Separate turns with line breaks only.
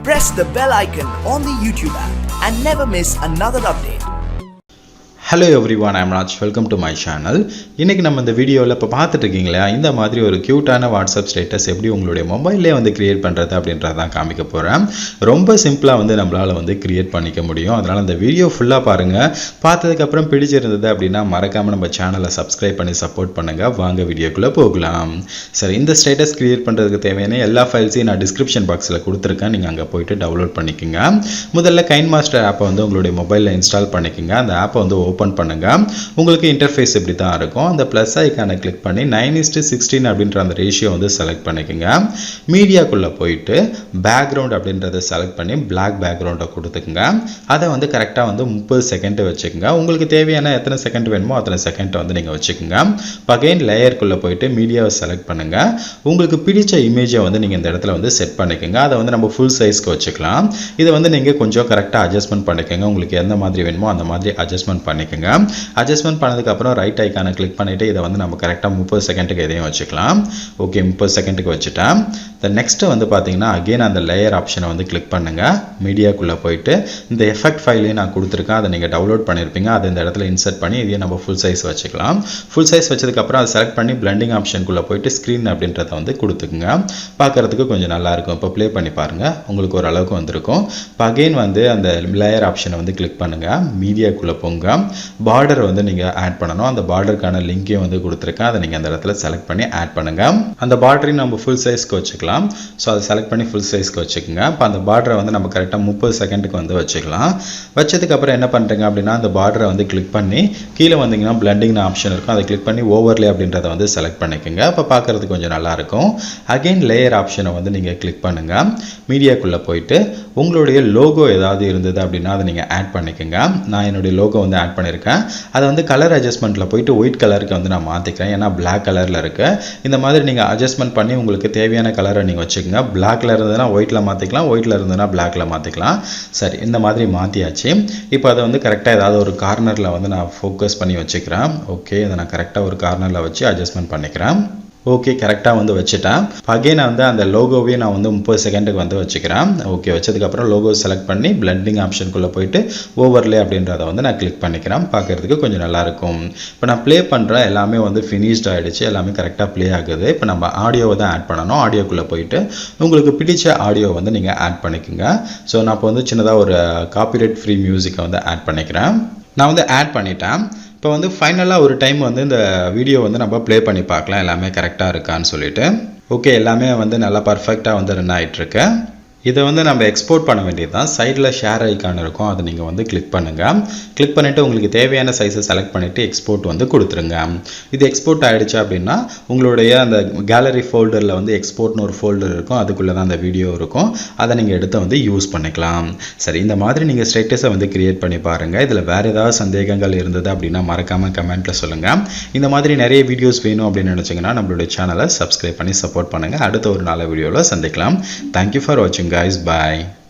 press the bell icon on the YouTube app and never miss another update.
Hello everyone, I am Raj. Welcome to my channel. இன்னைக்கு நம்ம இந்த வீடியோல இப்ப பார்த்துட்டு இருக்கீங்களா இந்த மாதிரி ஒரு கியூட்டான வாட்ஸ்அப் ஸ்டேட்டஸ் எப்படி உங்களுடைய மொபைல்லே வந்து கிரியேட் பண்றது அப்படின்றத தான் காமிக்க போறேன். ரொம்ப சிம்பிளா வந்து நம்மளால வந்து கிரியேட் பண்ணிக்க முடியும். அதனால இந்த வீடியோ ஃபுல்லா பாருங்க. பார்த்ததுக்கு அப்புறம் பிடிச்சிருந்தது அப்படினா மறக்காம நம்ம சேனலை சப்ஸ்கிரைப் பண்ணி சப்போர்ட் பண்ணுங்க. வாங்க வீடியோக்குள்ள போகலாம். சரி, இந்த ஸ்டேட்டஸ் கிரியேட் பண்றதுக்கு தேவையான எல்லா ஃபைல்ஸையும் நான் டிஸ்கிரிப்ஷன் பாக்ஸ்ல கொடுத்திருக்கேன். நீங்க அங்க போய்ட்டு டவுன்லோட் பண்ணிக்கங்க. முதல்ல கைன்மாஸ்டர் ஆப்பை வந்து உங்களுடைய மொபைல்ல இன்ஸ்டால் பண்ணிக்கங்க. அந்த ஆப்பை வந்து ஓபன் பண்ணுங்க. உங்களுக்கு இன்டர்ஃபேஸ் இப்படி தான் இருக்கும். அந்த பிளஸ் ஐகானை கிளிக் பண்ணி 9:16 அப்படின்ற அந்த ரேஷியோ வந்து செலக்ட் பண்ணிக்கங்க. மீடியாக்குள்ள போயிட்டு பேக்ரவுண்ட் அப்படின்றத செலக்ட் பண்ணி பிளாக் பேக்ரவுண்டை கொடுத்துக்கங்க. அதை வந்து கரெக்டாக வந்து 30 செகண்ட் வச்சுக்கோங்க. உங்களுக்கு தேவையான எத்தனை செகண்ட் வேணுமோ அத்தனை செகண்ட் வந்து நீங்கள் வச்சுக்கோங்க. அகைன் லேயருக்குள்ள போயிட்டு மீடியாவை செலக்ட் பண்ணுங்க. உங்களுக்கு பிடிச்ச இமேஜை வந்து நீங்கள் இந்த இடத்துல வந்து செட் பண்ணிக்கோங்க. அதை வந்து நம்ம ஃபுல் சைஸ்க்கு வச்சுக்கலாம். இதை வந்து நீங்கள் கொஞ்சம் கரெக்டாக அட்ஜஸ்ட்மெண்ட் பண்ணிக்கோங்க. உங்களுக்கு எந்த மாதிரி வேணுமோ அந்த மாதிரி அட்ஜஸ்ட்மெண்ட் பண்ணிக்கோங்க. அட்ஜஸ்ட்மெண்ட் பண்ணதுக்கு அப்புறம் ரைட் ஐகானை கிளிக் பண்ணிட்டு இதை வந்து நம்ம கரெக்டாக 30 செகண்டுக்கு எதையும் வச்சுக்கலாம். ஓகே, 30 செகண்டுக்கு வச்சுட்டேன். நெக்ஸ்ட் வந்து பார்த்தீங்கன்னா அகெயின் அந்த லேயர் ஆப்ஷனை வந்து கிளிக் பண்ணுங்க. மீடியாக்குள்ளே போயிட்டு இந்த எஃபெக்ட் ஃபைலையும் நான் கொடுத்துருக்கேன். அதை நீங்கள் டவுன்லோட் பண்ணியிருப்பீங்க. அதை இந்த இடத்துல இன்சர்ட் பண்ணி இதையே நம்ம ஃபுல் சைஸ் வச்சுக்கலாம். ஃபுல் சைஸ் வச்சதுக்கப்புறம் அதை செலக்ட் பண்ணி பிளண்டிங் ஆப்ஷனுக்குள்ளே போயிட்டு ஸ்க்ரீன் அப்படின்றத வந்து கொடுத்துக்குங்க. பார்க்குறதுக்கு கொஞ்சம் நல்லா இருக்கும். இப்போ ப்ளே பண்ணி பாருங்க, உங்களுக்கு ஒரு அளவுக்கு வந்திருக்கும். இப்போ அகெயின் வந்து அந்த லேயர் ஆப்ஷனை வந்து கிளிக் பண்ணுங்க. மீடியாக்குள்ளே போங்க. பார்டர் வந்து நீங்கள் ஆட் பண்ணணும். அந்த பார்டருக்கான லிங்கையும் வந்து கொடுத்துருக்கேன். அதை நீங்கள் அந்த இடத்துல செலக்ட் பண்ணி ஆட் பண்ணுங்க. அந்த பார்டரையும் நம்ம ஃபுல் சைஸ்க்கு வச்சுக்கலாம். ஸோ அதை செலக்ட் பண்ணி ஃபுல் சைஸ்க்கு வச்சுக்கோங்க. இப்போ அந்த பார்டரை வந்து நம்ம கரெக்டாக 30 செகண்டுக்கு வந்து வச்சுக்கலாம். வச்சதுக்கப்புறம் என்ன பண்ணுறீங்க அப்படின்னா அந்த பார்டரை வந்து கிளிக் பண்ணி கீழே வந்தீங்கன்னா பிளண்டிங்னு ஆப்ஷன் இருக்கும். அதை கிளிக் பண்ணி ஓவர்லே அப்படின்றத வந்து செலக்ட் பண்ணிக்கோங்க. இப்போ பார்க்குறதுக்கு கொஞ்சம் நல்லாயிருக்கும். அகெயின் லேயர் ஆப்ஷனை வந்து நீங்கள் கிளிக் பண்ணுங்கள். மீடியாக்குள்ளே போயிட்டு உங்களுடைய லோகோ ஏதாவது இருந்தது அப்படின்னா அதை நீங்கள் ஆட் பண்ணிக்கோங்க. நான் என்னுடைய லோகோ வந்து ஆட் பண்ணியிருக்கேன். அதை வந்து கலர் அட்ஜஸ்ட்மெண்ட்டில் போயிட்டு ஒயிட் கலருக்கு வந்து நான் மாற்றிக்கிறேன். ஏன்னா பிளாக் கலரில் இருக்குது. இந்த மாதிரி நீங்கள் அட்ஜஸ்ட்மெண்ட் பண்ணி உங்களுக்கு தேவையான கலரை நீங்கள் வச்சுக்கோங்க. பிளாக்ல இருந்ததுன்னா ஒயிட்டில் மாற்றிக்கலாம், ஒயிட்டில் இருந்ததுன்னா பிளாக்ல மாற்றிக்கலாம். சரி, இந்த மாதிரி மாற்றியாச்சு. இப்போ அதை வந்து கரெக்டாக ஏதாவது ஒரு கார்னரில் வந்து நான் ஃபோக்கஸ் பண்ணி வச்சுக்கிறேன். ஓகே, அதை நான் கரெக்டாக ஒரு கார்னரில் வச்சு அட்ஜஸ்ட்மெண்ட் பண்ணிக்கிறேன். ஓகே, கரெக்டாக வந்து வச்சுட்டேன். அகைன் நான் வந்து அந்த லோகோவையும் நான் வந்து 30 செகண்டுக்கு வந்து வச்சுக்கிறேன். ஓகே, வச்சதுக்கப்புறம் லோகோ செலக்ட் பண்ணி பிளண்டிங் ஆப்ஷனுக்குள்ளே போயிட்டு ஓவர்லே அப்படின்றத வந்து நான் கிளிக் பண்ணிக்கிறேன். பார்க்குறதுக்கு கொஞ்சம் நல்லாயிருக்கும். இப்போ நான் ப்ளே பண்ணுறேன். எல்லாமே வந்து ஃபினிஷ்ட் ஆகிடுச்சு. எல்லாமே கரெக்டாக ப்ளே ஆகுது. இப்போ நம்ம ஆடியோவை தான் ஆட் பண்ணணும். ஆடியோக்குள்ளே போயிட்டு உங்களுக்கு பிடிச்ச ஆடியோ வந்து நீங்கள் ஆட் பண்ணிக்கோங்க. ஸோ நான் இப்போ வந்து சின்னதாக ஒரு காப்பிரைட் ஃப்ரீ மியூசிக்கை வந்து ஆட் பண்ணிக்கிறேன். நான் வந்து ஆட் பண்ணிட்டேன். இப்போ வந்து ஃபைனலாக ஒரு டைம் வந்து இந்த வீடியோ வந்து நம்ம ப்ளே பண்ணி பார்க்கலாம் எல்லாமே கரெக்டாக இருக்கான்னு சொல்லிட்டு. ஓகே, எல்லாமே வந்து நல்லா பர்ஃபெக்டாக வந்து ரன் ஆகிட்டுருக்கு. இதை வந்து நம்ம எக்ஸ்போர்ட் பண்ண வேண்டியது தான். சைடில் ஷேர் ஐக்கான் இருக்கும். அதை நீங்கள் வந்து கிளிக் பண்ணுங்கள். கிளிக் பண்ணிவிட்டு உங்களுக்கு தேவையான சைஸை செலக்ட் பண்ணிவிட்டு எக்ஸ்போர்ட் வந்து கொடுத்துருங்க. இது எக்ஸ்போர்ட் ஆகிடுச்சு அப்படின்னா உங்களுடைய அந்த கேலரி ஃபோல்டரில் வந்து எக்ஸ்போர்ட்னு ஒரு ஃபோல்டர் இருக்கும். அதுக்குள்ளே தான் அந்த வீடியோ இருக்கும். அதை நீங்கள் எடுத்து வந்து யூஸ் பண்ணிக்கலாம். சரி, இந்த மாதிரி நீங்கள் ஸ்டேட்டஸை வந்து கிரியேட் பண்ணி பாருங்கள். இதில் வேறு ஏதாவது சந்தேகங்கள் இருந்தது அப்படின்னா மறக்காமல் கமெண்ட்டில் சொல்லுங்கள். இந்த மாதிரி நிறைய வீடியோஸ் வேணும் அப்படின்னு நினச்சிங்கன்னா நம்மளுடைய சேனலை சப்ஸ்கிரைப் பண்ணி சப்போர்ட் பண்ணுங்கள். அடுத்த ஒரு நல்ல வீடியோவில் சந்திக்கலாம். தேங்க்யூ ஃபார் வாட்சிங் guys. Bye.